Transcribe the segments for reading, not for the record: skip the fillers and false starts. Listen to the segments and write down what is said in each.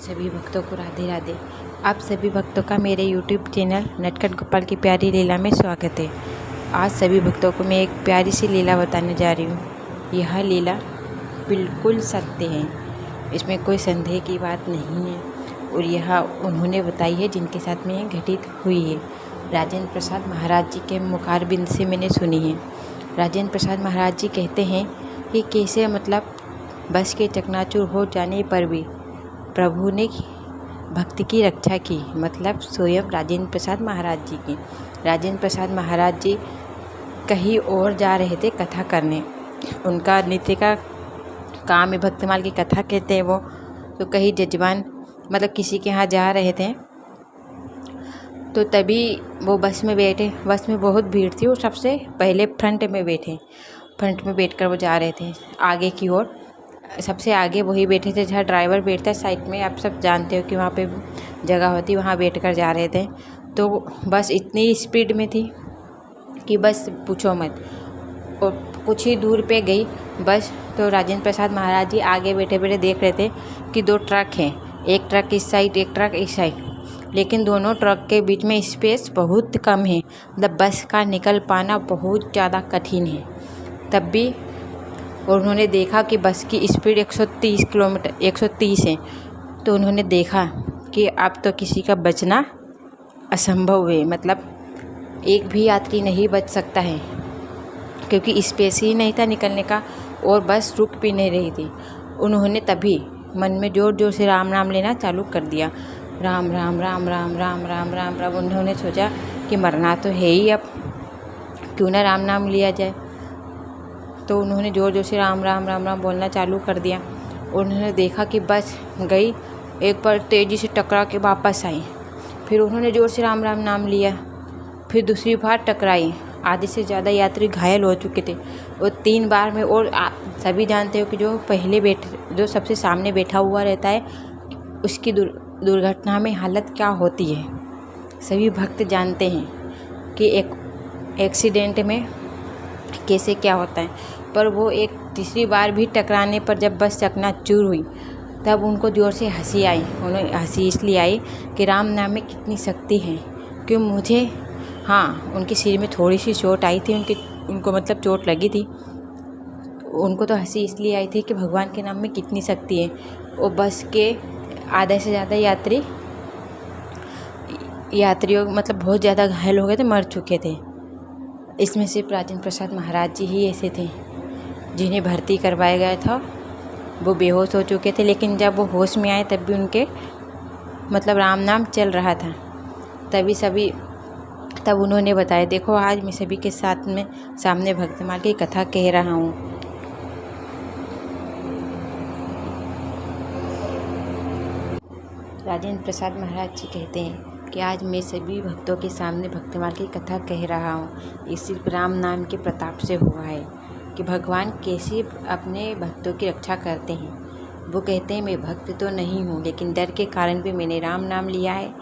सभी भक्तों को राधे राधे। आप सभी भक्तों का मेरे YouTube चैनल नटखट गोपाल की प्यारी लीला में स्वागत है। आज सभी भक्तों को मैं एक प्यारी सी लीला बताने जा रही हूँ। यह लीला बिल्कुल सत्य है, इसमें कोई संदेह की बात नहीं है और यह उन्होंने बताई है जिनके साथ में यह घटित हुई है। राजेंद्र प्रसाद महाराज जी के मुखारबिंद से मैंने सुनी है। राजेंद्र प्रसाद महाराज जी कहते हैं कि कैसे बस के चकनाचूर हो जाने पर भी प्रभु ने भक्ति की रक्षा की, स्वयं राजेंद्र प्रसाद महाराज जी की। राजेंद्र प्रसाद महाराज जी कहीं और जा रहे थे कथा करने, उनका नित्य का काम है भक्तमाल की कथा कहते हैं वो। तो कहीं जजमान किसी के यहाँ जा रहे थे, तो तभी वो बस में बैठे। बस में बहुत भीड़ थी और सबसे पहले फ्रंट में बैठकर वो जा रहे थे आगे की ओर। सबसे आगे वही बैठे थे जहाँ ड्राइवर बैठता है साइड में, आप सब जानते हो कि वहाँ पे जगह होती है, वहाँ बैठकर जा रहे थे। तो बस इतनी स्पीड में थी कि बस पूछो मत, और कुछ ही दूर पे गई बस। तो राजेंद्र प्रसाद महाराज जी आगे बैठे बैठे देख रहे थे कि दो ट्रक हैं, एक ट्रक इस साइड एक ट्रक इस साइड, लेकिन दोनों ट्रक के बीच में स्पेस बहुत कम है, बस का निकल पाना बहुत ज़्यादा कठिन है। तब भी और उन्होंने देखा कि बस की स्पीड 130 है। तो उन्होंने देखा कि अब तो किसी का बचना असंभव है, एक भी यात्री नहीं बच सकता है, क्योंकि स्पेस ही नहीं था निकलने का और बस रुक भी नहीं रही थी। उन्होंने तभी मन में जोर जोर से राम नाम लेना चालू कर दिया। राम राम राम राम राम राम राम राम। उन्होंने सोचा कि मरना तो है ही, अब क्यों ना राम नाम लिया जाए। तो उन्होंने ज़ोर ज़ोर से राम राम राम राम बोलना चालू कर दिया। उन्होंने देखा कि बस गई, एक बार तेज़ी से टकरा के वापस आई। फिर उन्होंने ज़ोर से राम राम नाम लिया, फिर दूसरी बार टकराई। आधे से ज़्यादा यात्री घायल हो चुके थे और 3 बार में। और सभी जानते हो कि जो सबसे सामने बैठा हुआ रहता है, उसकी दुर्घटना में हालत क्या होती है। सभी भक्त जानते हैं कि एक एक्सीडेंट में कैसे क्या होता है। पर वो एक तीसरी बार भी टकराने पर जब बस चकनाचूर हुई, तब उनको ज़ोर से हंसी आई। उन्हें हंसी इसलिए आई कि राम नाम में कितनी शक्ति है। उनके सिर में थोड़ी सी चोट आई थी, उनको चोट लगी थी। उनको तो हंसी इसलिए आई थी कि भगवान के नाम में कितनी शक्ति है। और बस के आधे से ज़्यादा यात्रियों बहुत ज़्यादा घायल हो गए थे, मर चुके थे। इसमें सिर्फ राजेंद्र प्रसाद महाराज जी ही ऐसे थे जिन्हें भर्ती करवाया गया था। वो बेहोश हो चुके थे, लेकिन जब वो होश में आए तब भी उनके राम नाम चल रहा था। तब उन्होंने बताया, देखो आज मैं सभी के सामने भक्तमाल की कथा कह रहा हूँ। राजेंद्र प्रसाद महाराज जी कहते हैं कि आज मैं सभी भक्तों के सामने भक्तमाल की कथा कह रहा हूँ। ये सिर्फ राम नाम के प्रताप से हुआ है कि भगवान कैसे अपने भक्तों की रक्षा करते हैं। वो कहते हैं, मैं भक्त तो नहीं हूँ, लेकिन डर के कारण भी मैंने राम नाम लिया है,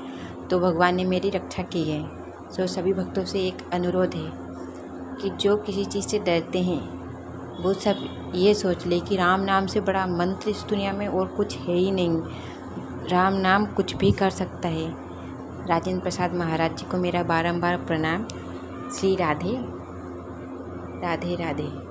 तो भगवान ने मेरी रक्षा की है। तो सभी भक्तों से एक अनुरोध है कि जो किसी चीज़ से डरते हैं, वो सब ये सोच ले कि राम नाम से बड़ा मंत्र इस दुनिया में और कुछ है ही नहीं। राम नाम कुछ भी कर सकता है। राजेंद्र प्रसाद महाराज जी को मेरा बारंबार प्रणाम। श्री राधे राधे राधे।